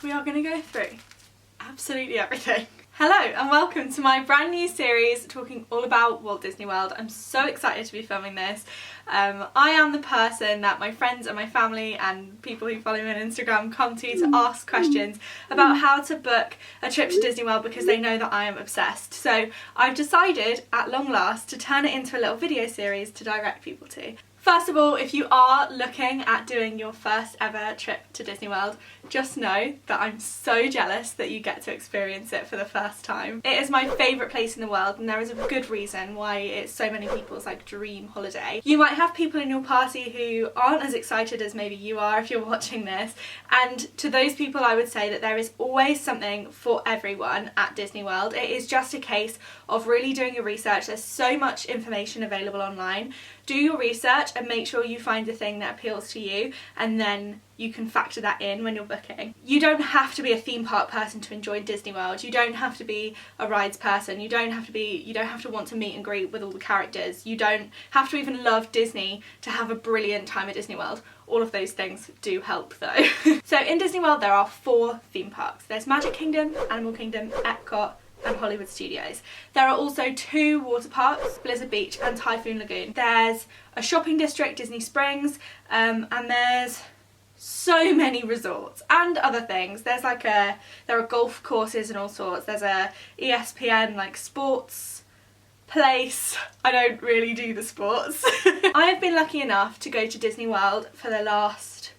we are going to go through absolutely everything. Hello and welcome to my brand new series talking all about Walt Disney World. I'm so excited to be filming this. I am the person that my friends and my family and people who follow me on Instagram come to ask questions about how to book a trip to Disney World because they know that I am obsessed. So I've decided at long last to turn it into a little video series to direct people to. First of all, if you are looking at doing your first ever trip to Disney World, just know that I'm so jealous that you get to experience it for the first time. It is my favourite place in the world and there is a good reason why it's so many people's dream holiday. You might have people in your party who aren't as excited as maybe you are if you're watching this, and to those people I would say that there is always something for everyone at Disney World. It is just a case of really doing your research. There's so much information available online. Do your research and make sure you find the thing that appeals to you, and then you can factor that in when you're booking. You don't have to be a theme park person to enjoy Disney World. You don't have to be a rides person. You don't have to want to meet and greet with all the characters. You don't have to even love Disney to have a brilliant time at Disney World. All of those things do help though. So in Disney World there are 4 theme parks. There's Magic Kingdom, Animal Kingdom, Epcot, and Hollywood Studios. There are also 2 water parks, Blizzard Beach and Typhoon Lagoon. There's a shopping district, Disney Springs, and there's so many resorts and other things. There are golf courses and all sorts. There's a ESPN sports place. I don't really do the sports. I have been lucky enough to go to Disney World for the last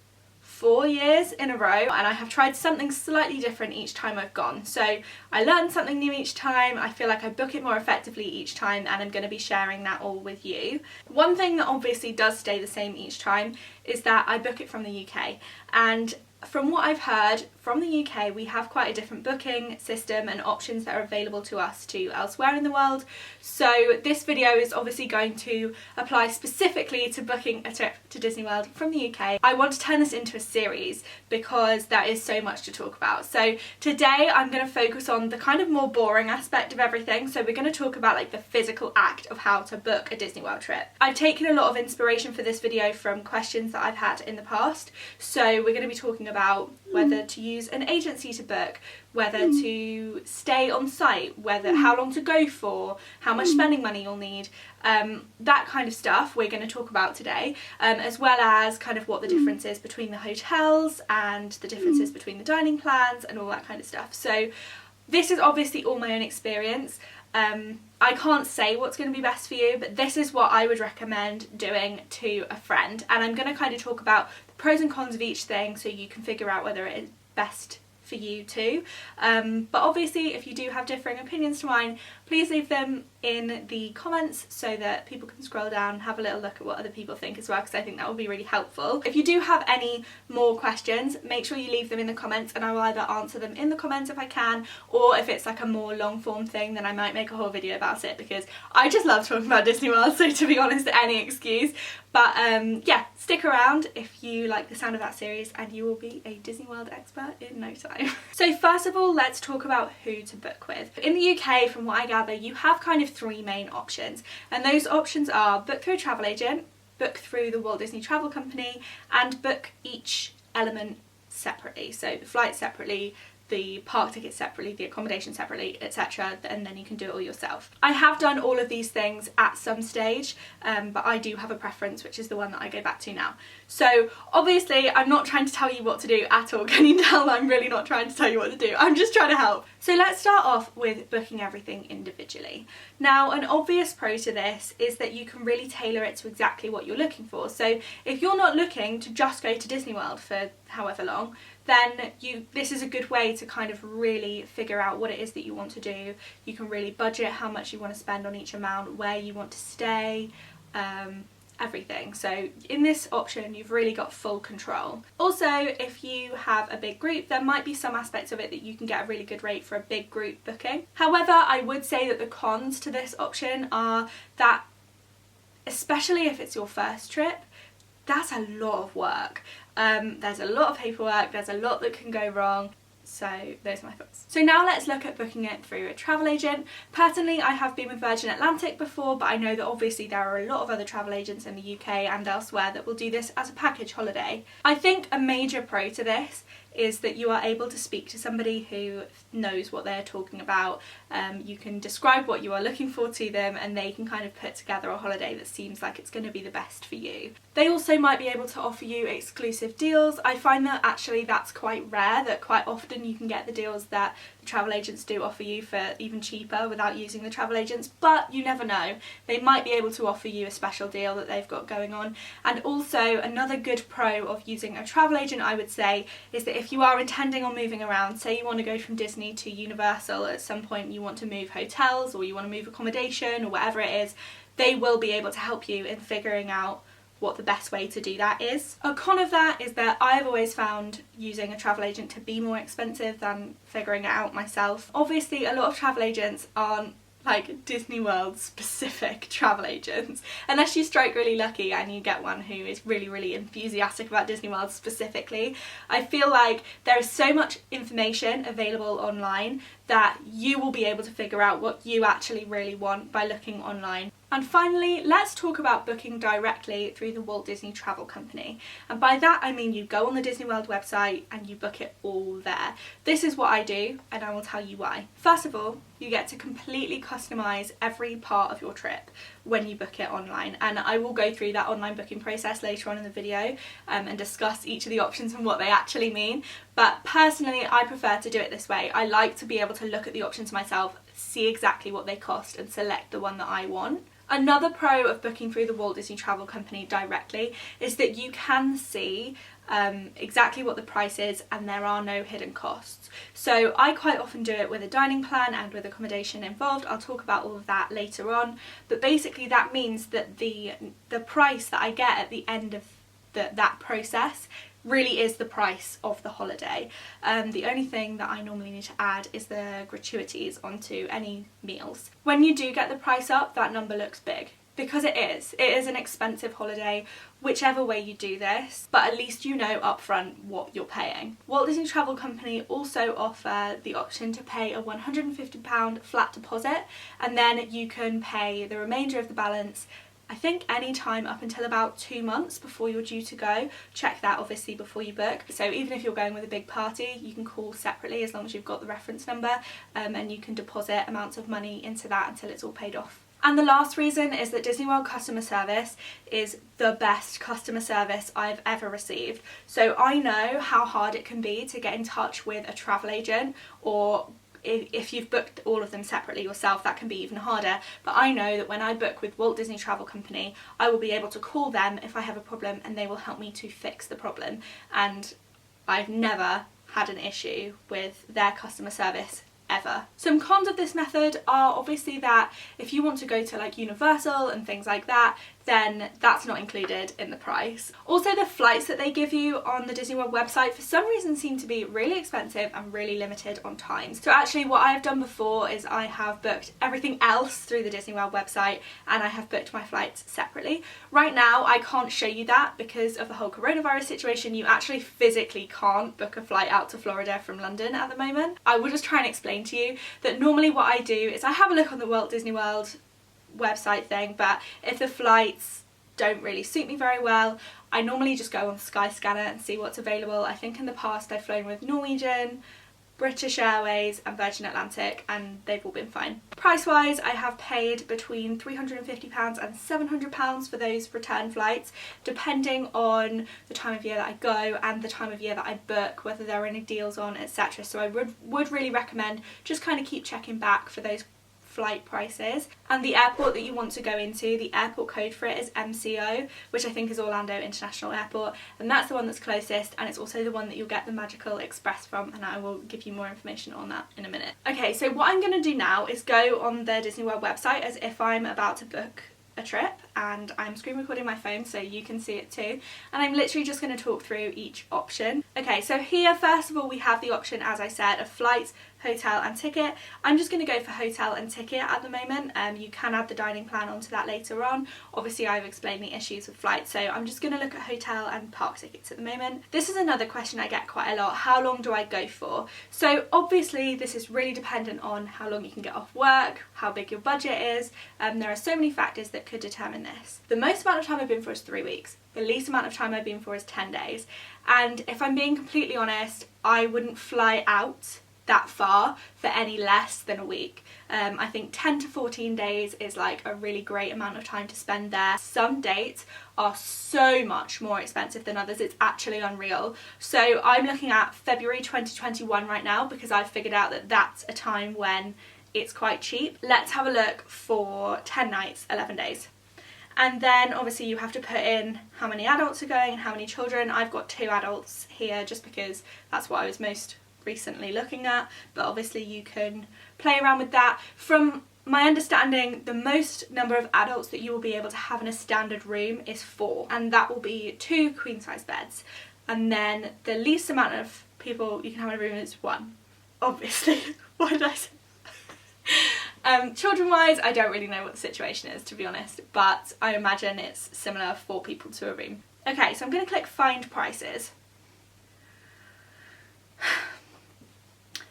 4 years in a row, and I have tried something slightly different each time I've gone. So I learned something new each time. I feel like I book it more effectively each time, and I'm going to be sharing that all with you. One thing that obviously does stay the same each time is that I book it from the UK, and from what I've heard from the UK, we have quite a different booking system and options that are available to us to elsewhere in the world. So this video is obviously going to apply specifically to booking a trip to Disney World from the UK. I want to turn this into a series because there is so much to talk about. So today I'm going to focus on the kind of more boring aspect of everything. So we're going to talk about the physical act of how to book a Disney World trip. I've taken a lot of inspiration for this video from questions that I've had in the past. So we're going to be talking about whether to use an agency to book, whether to stay on site, how long to go for, how much spending money you'll need, that kind of stuff we're going to talk about today, as well as kind of what the difference is between the hotels and the differences between the dining plans and all that kind of stuff. So this is obviously all my own experience. I can't say what's going to be best for you, but this is what I would recommend doing to a friend, and I'm going to kind of talk about the pros and cons of each thing so you can figure out whether it is best for you too. But obviously if you do have differing opinions to mine, please leave them in the comments so that people can scroll down and have a little look at what other people think as well, because I think that will be really helpful. If you do have any more questions, make sure you leave them in the comments and I will either answer them in the comments if I can, or if it's a more long form thing then I might make a whole video about it, because I just love talking about Disney World, so to be honest, any excuse. But yeah, stick around if you like the sound of that series and you will be a Disney World expert in no time. So first of all, let's talk about who to book with. In the UK, from what I gather, you have kind of 3 main options, and those options are book through a travel agent, book through the Walt Disney Travel Company, and book each element separately. So the flight separately, the park tickets separately, the accommodation separately, etc., and then you can do it all yourself. I have done all of these things at some stage, but I do have a preference, which is the one that I go back to now. So obviously I'm not trying to tell you what to do at all. Can you tell I'm really not trying to tell you what to do? I'm just trying to help. So let's start off with booking everything individually. Now, an obvious pro to this is that you can really tailor it to exactly what you're looking for. So if you're not looking to just go to Disney World for however long, then this is a good way to kind of really figure out what it is that you want to do. You can really budget how much you want to spend on each amount, where you want to stay, everything. So in this option you've really got full control. Also, if you have a big group, there might be some aspects of it that you can get a really good rate for a big group booking. However, I would say that the cons to this option are that, especially if it's your first trip, that's a lot of work. There's a lot of paperwork, there's a lot that can go wrong. So those are my thoughts. So now let's look at booking it through a travel agent. Personally, I have been with Virgin Atlantic before, but I know that obviously there are a lot of other travel agents in the UK and elsewhere that will do this as a package holiday. I think a major pro to this is that you are able to speak to somebody who knows what they're talking about. You can describe what you are looking for to them and they can kind of put together a holiday that seems like it's going to be the best for you. They also might be able to offer you exclusive deals. I find that actually that's quite rare, that quite often you can get the deals that the travel agents do offer you for even cheaper without using the travel agents, but you never know. They might be able to offer you a special deal that they've got going on. And also another good pro of using a travel agent, I would say, is that if you are intending on moving around, say you want to go from Disney to Universal at some point, you want to move hotels or you want to move accommodation or whatever it is, they will be able to help you in figuring out what the best way to do that is. A con of that is that I've always found using a travel agent to be more expensive than figuring it out myself. Obviously, a lot of travel agents aren't like Disney World specific travel agents, unless you strike really lucky and you get one who is really enthusiastic about Disney World specifically. I feel like there is so much information available online that you will be able to figure out what you actually really want by looking online. And finally, let's talk about booking directly through the Walt Disney Travel Company. And by that I mean you go on the Disney World website and you book it all there. This is what I do and I will tell you why. First of all, you get to completely customise every part of your trip when you book it online, and I will go through that online booking process later on in the video and discuss each of the options and what they actually mean. But personally, I prefer to do it this way. I like to be able to look at the options myself, see exactly what they cost and select the one that I want. Another pro of booking through the Walt Disney Travel Company directly is that you can see exactly what the price is and there are no hidden costs. So I quite often do it with a dining plan and with accommodation involved. I'll talk about all of that later on, but basically that means that the price that I get at the end of that process really is the price of the holiday. The only thing that I normally need to add is the gratuities onto any meals. When you do get the price up, that number looks big. Because it is an expensive holiday whichever way you do this, but at least you know upfront what you're paying. Walt Disney Travel Company also offer the option to pay a £150 flat deposit and then you can pay the remainder of the balance I think any time up until about 2 months before you're due to go. Check that obviously before you book. So even if you're going with a big party, you can call separately as long as you've got the reference number and you can deposit amounts of money into that until it's all paid off. And the last reason is that Disney World customer service is the best customer service I've ever received. So I know how hard it can be to get in touch with a travel agent, or if you've booked all of them separately yourself, that can be even harder. But I know that when I book with Walt Disney Travel Company, I will be able to call them if I have a problem and they will help me to fix the problem. And I've never had an issue with their customer service ever. Some cons of this method are obviously that if you want to go to like Universal and things like that, then that's not included in the price. Also, the flights that they give you on the Disney World website for some reason seem to be really expensive and really limited on times. So actually what I've done before is I have booked everything else through the Disney World website and I have booked my flights separately. Right now I can't show you that because of the whole coronavirus situation. You actually physically can't book a flight out to Florida from London at the moment. I will just try and explain to you that normally what I do is I have a look on the Walt Disney World website thing, but if the flights don't really suit me very well, I normally just go on Skyscanner and see what's available. I think in the past I've flown with Norwegian, British Airways and Virgin Atlantic and they've all been fine. Price wise, I have paid between £350 and £700 for those return flights, depending on the time of year that I go and the time of year that I book, whether there are any deals on, etc. So I would really recommend just kind of keep checking back for those flight prices. And the airport that you want to go into, the airport code for it is MCO, which I think is Orlando International Airport, and that's the one that's closest, and it's also the one that you'll get the Magical Express from, and I will give you more information on that in a minute. Okay, so what I'm going to do now is go on the Disney World website as if I'm about to book a trip, and I'm screen recording my phone so you can see it too, and I'm literally just going to talk through each option. Okay, so here first of all we have the option, as I said, of flights, hotel and ticket. I'm just going to go for hotel and ticket at the moment. You can add the dining plan onto that later on. Obviously I've explained the issues with flights, so I'm just going to look at hotel and park tickets at the moment. This is another question I get quite a lot: how long do I go for? So obviously this is really dependent on how long you can get off work, how big your budget is. There are so many factors that could determine this. The most amount of time I've been for is 3 weeks. The least amount of time I've been for is 10 days. And if I'm being completely honest, I wouldn't fly out that far for any less than a week. I think 10 to 14 days is like a really great amount of time to spend there. Some dates are so much more expensive than others, it's actually unreal. So I'm looking at February 2021 right now because I've figured out that that's a time when it's quite cheap. Let's have a look for 10 nights, 11 days. And then obviously you have to put in how many adults are going and how many children. I've got 2 adults here just because that's what I was most recently looking at, but obviously you can play around with that. From my understanding, the most number of adults that you will be able to have in a standard room is 4, and that will be 2 queen size beds. And then the least amount of people you can have in a room is 1, obviously. Why did I say children wise, I don't really know what the situation is, to be honest, but I imagine it's similar, 4 people to a room. Okay, so I'm going to click find prices.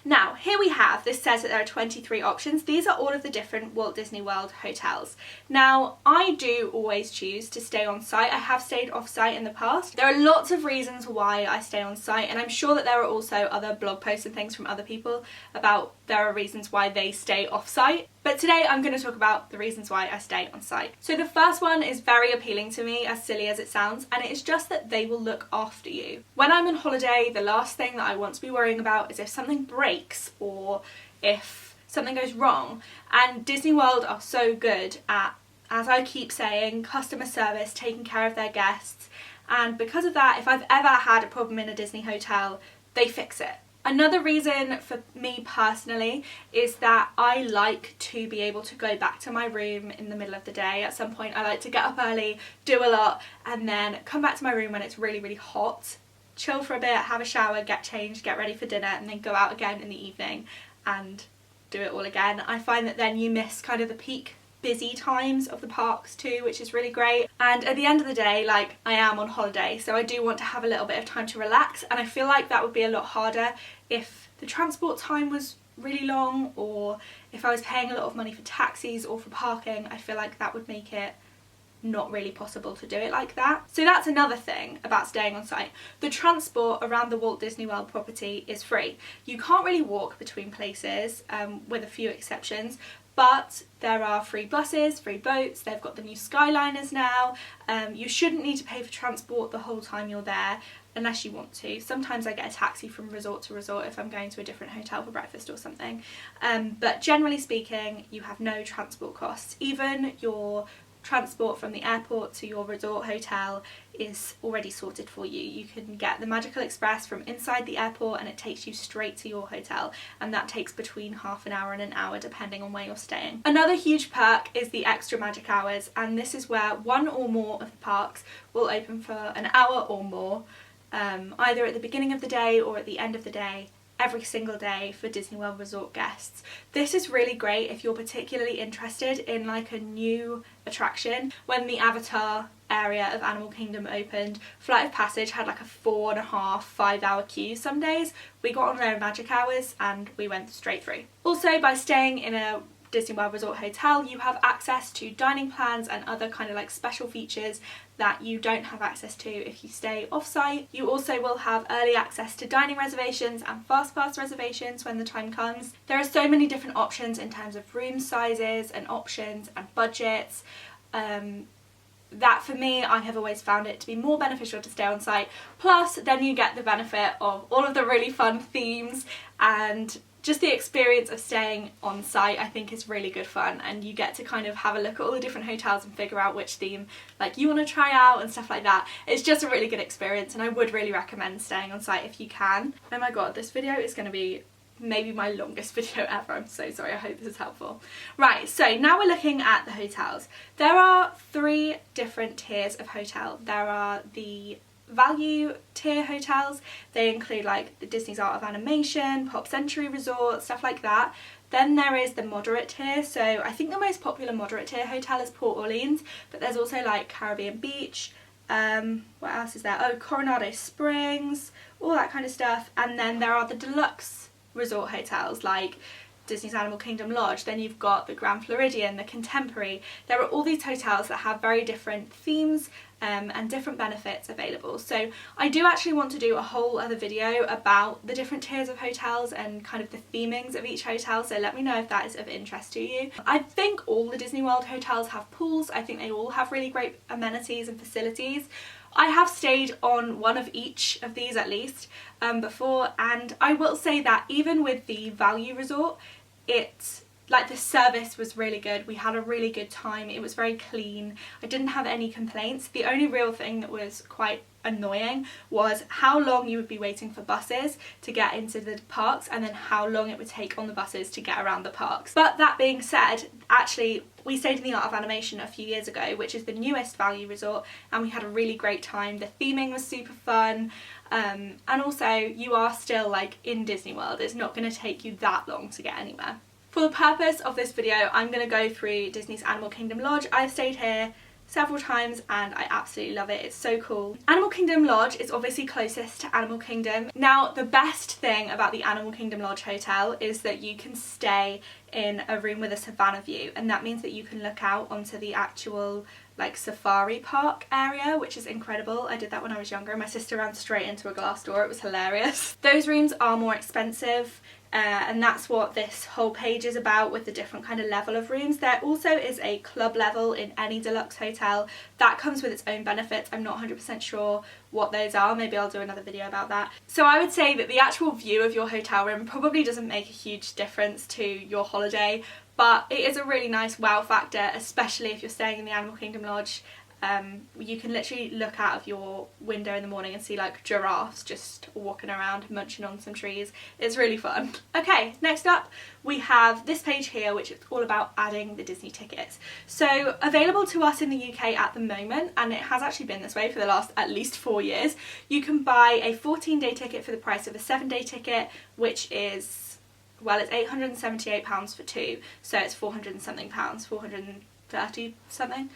Now, here we have, this says that there are 23 options. These are all of the different Walt Disney World hotels. Now, I do always choose to stay on site. I have stayed off site in the past. There are lots of reasons why I stay on site, and I'm sure that there are also other blog posts and things from other people about there are reasons why they stay off site. But today I'm going to talk about the reasons why I stay on site. So the first one is very appealing to me, as silly as it sounds, and it is just that they will look after you. When I'm on holiday, the last thing that I want to be worrying about is if something breaks or if something goes wrong. And Disney World are so good at, as I keep saying, customer service, taking care of their guests. And because of that, if I've ever had a problem in a Disney hotel, they fix it. Another reason for me personally is that I like to be able to go back to my room in the middle of the day. At some point I like to get up early, do a lot, and then come back to my room when it's really, really hot, chill for a bit, have a shower, get changed, get ready for dinner, and then go out again in the evening and do it all again. I find that then you miss kind of the peak busy times of the parks too, which is really great. And at the end of the day, like, I am on holiday, so I do want to have a little bit of time to relax, and I feel like that would be a lot harder if the transport time was really long, or if I was paying a lot of money for taxis or for parking. I feel like that would make it not really possible to do it like that. So that's another thing about staying on site. The transport around the Walt Disney World property is free. You can't really walk between places, with a few exceptions, but there are free buses, free boats, they've got the new Skyliners now. You shouldn't need to pay for transport the whole time you're there, unless you want to. Sometimes I get a taxi from resort to resort if I'm going to a different hotel for breakfast or something. But generally speaking, you have no transport costs. Even your transport from the airport to your resort hotel is already sorted for you. You can get the Magical Express from inside the airport and it takes you straight to your hotel, and that takes between half an hour and an hour depending on where you're staying. Another huge perk is the extra magic hours, and this is where one or more of the parks will open for an hour or more, either at the beginning of the day or at the end of the day, every single day for Disney World Resort guests. This is really great if you're particularly interested in like a new attraction. When the Avatar area of Animal Kingdom opened, Flight of Passage had like a 4.5–5 hour queue some days. We got on their magic hours and we went straight through. Also, by staying in a Disney World Resort hotel, you have access to dining plans and other kind of like special features that you don't have access to if you stay off-site. You also will have early access to dining reservations and fast pass reservations when the time comes. There are so many different options in terms of room sizes and options and budgets. That for me, I have always found it to be more beneficial to stay on site. Plus then you get the benefit of all of the really fun themes, and just the experience of staying on site I think is really good fun, and you get to kind of have a look at all the different hotels and figure out which theme like you want to try out and stuff like that. It's just a really good experience, and I would really recommend staying on site if you can. Oh my god, this video is going to be maybe my longest video ever. I'm so sorry, I hope this is helpful. Right, so now we're looking at the hotels. There are 3 different tiers of hotel. There are the value tier hotels. They include like the Disney's Art of Animation, Pop Century Resort, stuff like that. Then there is the moderate tier, so I think the most popular moderate tier hotel is Port Orleans, but there's also like Caribbean Beach, what else is there? Oh, Coronado Springs, all that kind of stuff. And then there are the deluxe resort hotels like Disney's Animal Kingdom Lodge, then you've got the Grand Floridian, the Contemporary. There are all these hotels that have very different themes and different benefits available. So I do actually want to do a whole other video about the different tiers of hotels and kind of the themings of each hotel, so let me know if that is of interest to you. I think all the Disney World hotels have pools. I think they all have really great amenities and facilities. I have stayed on one of each of these at least before, and I will say that even with the value resort, the service was really good. We had a really good time. It was very clean. I didn't have any complaints. The only real thing that was quite annoying was how long you would be waiting for buses to get into the parks, and then how long it would take on the buses to get around the parks. But that being said, actually we stayed in the Art of Animation a few years ago, which is the newest value resort, and we had a really great time. The theming was super fun, and also you are still like in Disney World. It's not going to take you that long to get anywhere. For the purpose of this video, I'm going to go through Disney's Animal Kingdom Lodge. I've stayed here several times and I absolutely love it. It's so cool. Animal Kingdom Lodge is obviously closest to Animal Kingdom. Now, the best thing about the Animal Kingdom Lodge hotel is that you can stay in a room with a savannah view, and that means that you can look out onto the actual like safari park area, which is incredible. I did that when I was younger. My sister ran straight into a glass door. It was hilarious. Those rooms are more expensive. And that's what this whole page is about, with the different kind of level of rooms. There also is a club level in any deluxe hotel. That comes with its own benefits. I'm not 100% sure what those are. Maybe I'll do another video about that. So I would say that the actual view of your hotel room probably doesn't make a huge difference to your holiday, but it is a really nice wow factor, especially if you're staying in the Animal Kingdom Lodge. You can literally look out of your window in the morning and see like giraffes just walking around munching on some trees. It's really fun. Okay, next up we have this page here, which is all about adding the Disney tickets. So available to us in the UK at the moment, and it has actually been this way for the last at least 4 years, you can buy a 14-day ticket for the price of a 7-day ticket, which is, well, it's £878 for two, so it's 400 and something pounds, 430 something.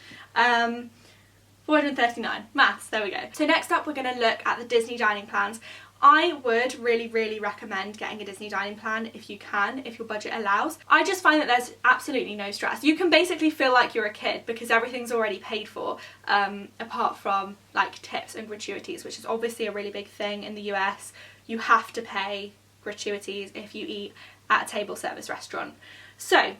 439. Maths, there we go. So next up we're going to look at the Disney dining plans. I would really recommend getting a Disney dining plan if you can, if your budget allows. I just find that there's absolutely no stress. You can basically feel like you're a kid because everything's already paid for, apart from like tips and gratuities, which is obviously a really big thing in the US. You have to pay gratuities if you eat at a table service restaurant. So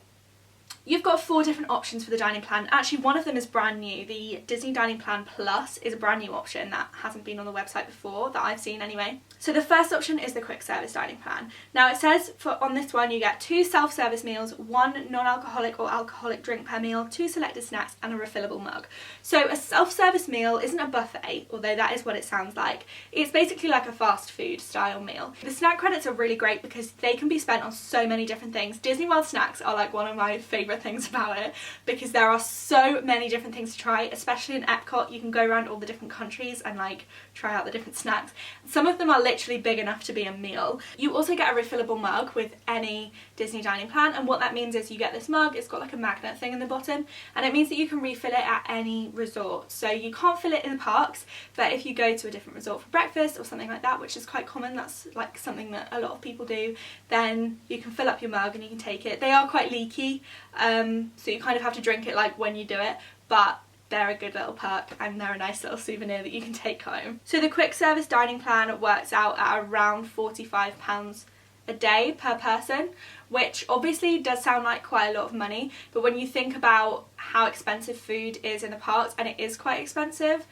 you've got 4 different options for the dining plan. Actually, one of them is brand new. The Disney Dining Plan Plus is a brand new option that hasn't been on the website before, that I've seen anyway. So the first option is the quick service dining plan. Now it says on this one you get 2 self-service meals, 1 non-alcoholic or alcoholic drink per meal, 2 selected snacks and a refillable mug. So a self-service meal isn't a buffet, although that is what it sounds like. It's basically like a fast food style meal. The snack credits are really great because they can be spent on so many different things. Disney World snacks are like one of my favourite things about it because there are so many different things to try, especially in Epcot. You can go around all the different countries and like try out the different snacks. Some of them are literally big enough to be a meal. You also get a refillable mug with any Disney dining plan, and what that means is you get this mug, it's got like a magnet thing in the bottom, and it means that you can refill it at any resort. So you can't fill it in the parks, but if you go to a different resort for breakfast or something like that, which is quite common, that's like something that a lot of people do, then you can fill up your mug and you can take it. They are quite leaky, so you kind of have to drink it like when you do it, but they're a good little perk and they're a nice little souvenir that you can take home. So the quick service dining plan works out at around £45 a day per person, which obviously does sound like quite a lot of money, but when you think about how expensive food is in the parks, and it is quite expensive,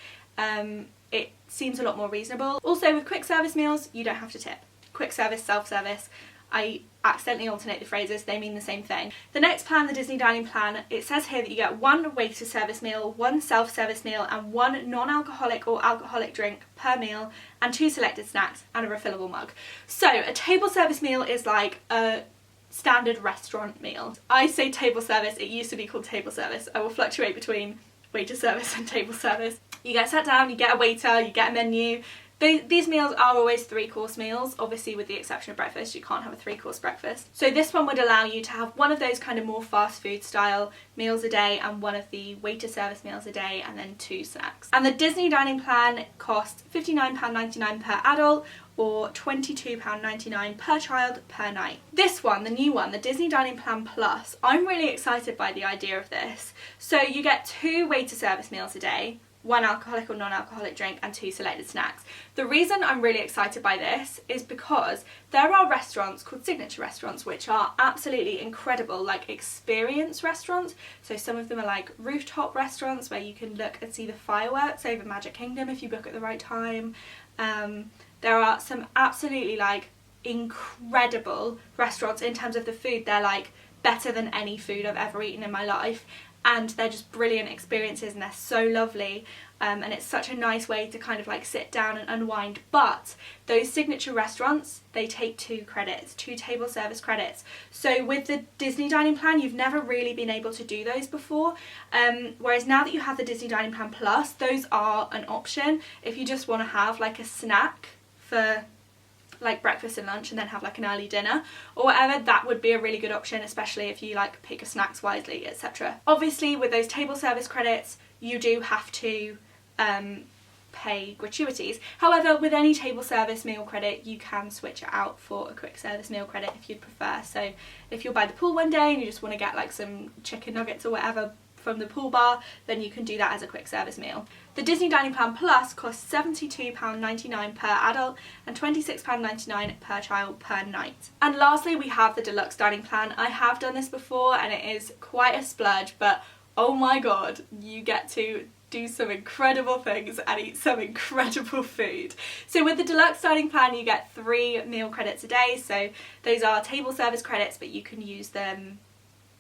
it seems a lot more reasonable. Also with quick service meals, you don't have to tip. Quick service, self-service, I accidentally alternate the phrases, they mean the same thing. The next plan, the Disney Dining Plan, it says here that you get 1 waiter service meal, 1 self-service meal and 1 non-alcoholic or alcoholic drink per meal, and 2 selected snacks and a refillable mug. So a table service meal is like a standard restaurant meal. I say table service, it used to be called table service. I will fluctuate between waiter service and table service. You get sat down, you get a waiter, you get a menu, These meals are always 3-course meals, obviously with the exception of breakfast. You can't have a 3-course breakfast. So this one would allow you to have one of those kind of more fast food style meals a day and one of the waiter service meals a day, and then 2 snacks. And the Disney dining plan costs £59.99 per adult or £22.99 per child per night. This one, the new one, the Disney Dining Plan Plus, I'm really excited by the idea of this. So you get 2 waiter service meals a day, 1 alcoholic or non-alcoholic drink and 2 selected snacks. The reason I'm really excited by this is because there are restaurants called signature restaurants which are absolutely incredible, like experience restaurants. So some of them are like rooftop restaurants where you can look and see the fireworks over Magic Kingdom if you book at the right time. There are some absolutely like incredible restaurants in terms of the food. They're like better than any food I've ever eaten in my life, and they're just brilliant experiences and they're so lovely, and it's such a nice way to kind of like sit down and unwind. But those signature restaurants, they take 2 credits, 2 table service credits. So with the Disney Dining Plan, you've never really been able to do those before, whereas now that you have the Disney Dining Plan Plus, those are an option if you just want to have like a snack for like breakfast and lunch and then have like an early dinner or whatever. That would be a really good option, especially if you like pick your snacks wisely, etc. Obviously with those table service credits you do have to pay gratuities. However, with any table service meal credit you can switch it out for a quick service meal credit if you'd prefer. So if you're by the pool one day and you just want to get like some chicken nuggets or whatever from the pool bar, then you can do that as a quick service meal. The Disney Dining Plan Plus costs £72.99 per adult and £26.99 per child per night. And lastly, we have the Deluxe Dining Plan. I have done this before and it is quite a splurge, but oh my god, you get to do some incredible things and eat some incredible food. So with the Deluxe Dining Plan you get 3 meal credits a day, so those are table service credits, but you can use them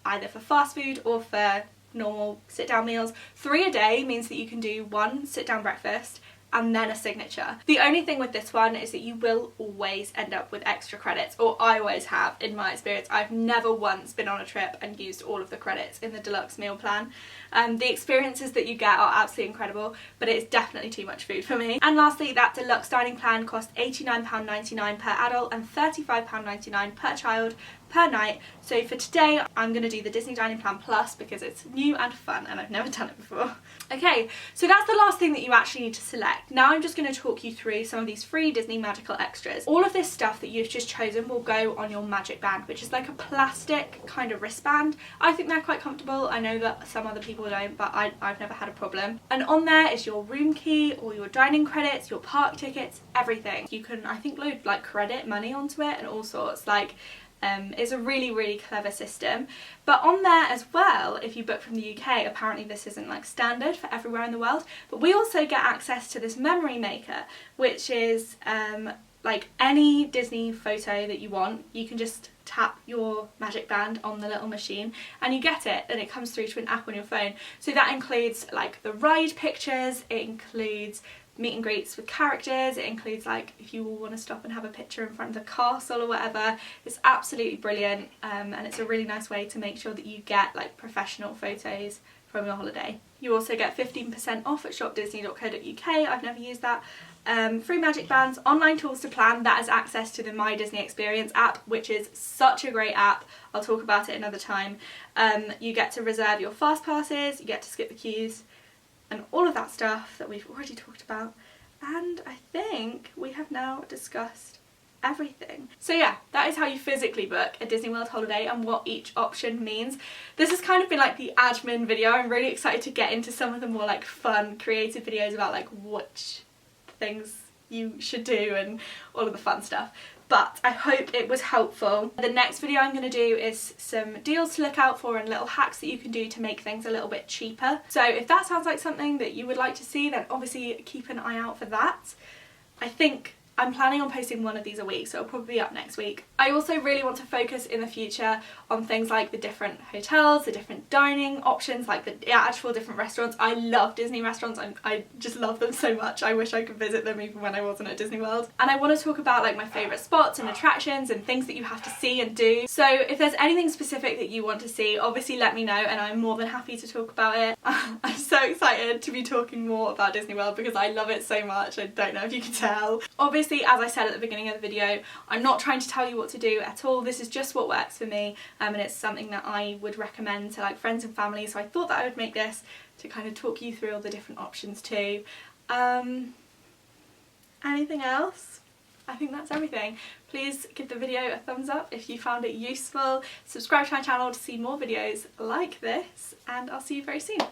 either for fast food or for normal sit-down meals. 3 a day means that you can do 1 sit-down breakfast and then a signature. The only thing with this one is that you will always end up with extra credits, or I always have in my experience. I've never once been on a trip and used all of the credits in the deluxe meal plan. The experiences that you get are absolutely incredible, but it's definitely too much food for me. And lastly, that deluxe dining plan costs £89.99 per adult and £35.99 per child per night. So for today I'm going to do the Disney Dining Plan Plus because it's new and fun and I've never done it before. Okay, so that's the last thing that you actually need to select. Now I'm just going to talk you through some of these free Disney Magical Extras. All of this stuff that you've just chosen will go on your Magic Band, which is like a plastic kind of wristband. I think they're quite comfortable. I know that some other people don't, but I've never had a problem. And on there is your room key, all your dining credits, your park tickets, everything. You can, I think, load like credit money onto it and all sorts. Like, it's a really clever system. But on there as well, if you book from the UK, apparently this isn't like standard for everywhere in the world, but we also get access to this memory maker, which is like any Disney photo that you want, you can just tap your Magic Band on the little machine and you get it, and it comes through to an app on your phone. So that includes like the ride pictures, it includes meet and greets with characters, it includes like if you all want to stop and have a picture in front of the castle or whatever. It's absolutely brilliant, and it's a really nice way to make sure that you get like professional photos from your holiday. You also get 15% off at shopdisney.co.uk, I've never used that. Free Magic Bands, online tools to plan, that has access to the My Disney Experience app, which is such a great app. I'll talk about it another time. You get to reserve your fast passes, you get to skip the queues, and all of that stuff that we've already talked about. And I think we have now discussed everything. So yeah, that is how you physically book a Disney World holiday and what each option means. This has kind of been like the admin video. I'm really excited to get into some of the more like fun, creative videos about like which things you should do and all of the fun stuff. But I hope it was helpful. The next video I'm going to do is some deals to look out for and little hacks that you can do to make things a little bit cheaper. So if that sounds like something that you would like to see, then obviously keep an eye out for that. I think I'm planning on posting one of these a week, so it'll probably be up next week. I also really want to focus in the future on things like the different hotels, the different dining options, like the actual different restaurants. I love Disney restaurants. I just love them so much. I wish I could visit them even when I wasn't at Disney World. And I want to talk about like my favourite spots and attractions and things that you have to see and do. So if there's anything specific that you want to see, obviously let me know and I'm more than happy to talk about it. I'm so excited to be talking more about Disney World because I love it so much. I don't know if you can tell. Obviously, as I said at the beginning of the video, I'm not trying to tell you what to do at all. This is just what works for me, and it's something that I would recommend to like friends and family, so I thought that I would make this to kind of talk you through all the different options too. Anything else? I think that's everything. Please give the video a thumbs up if you found it useful, subscribe to my channel to see more videos like this, and I'll see you very soon.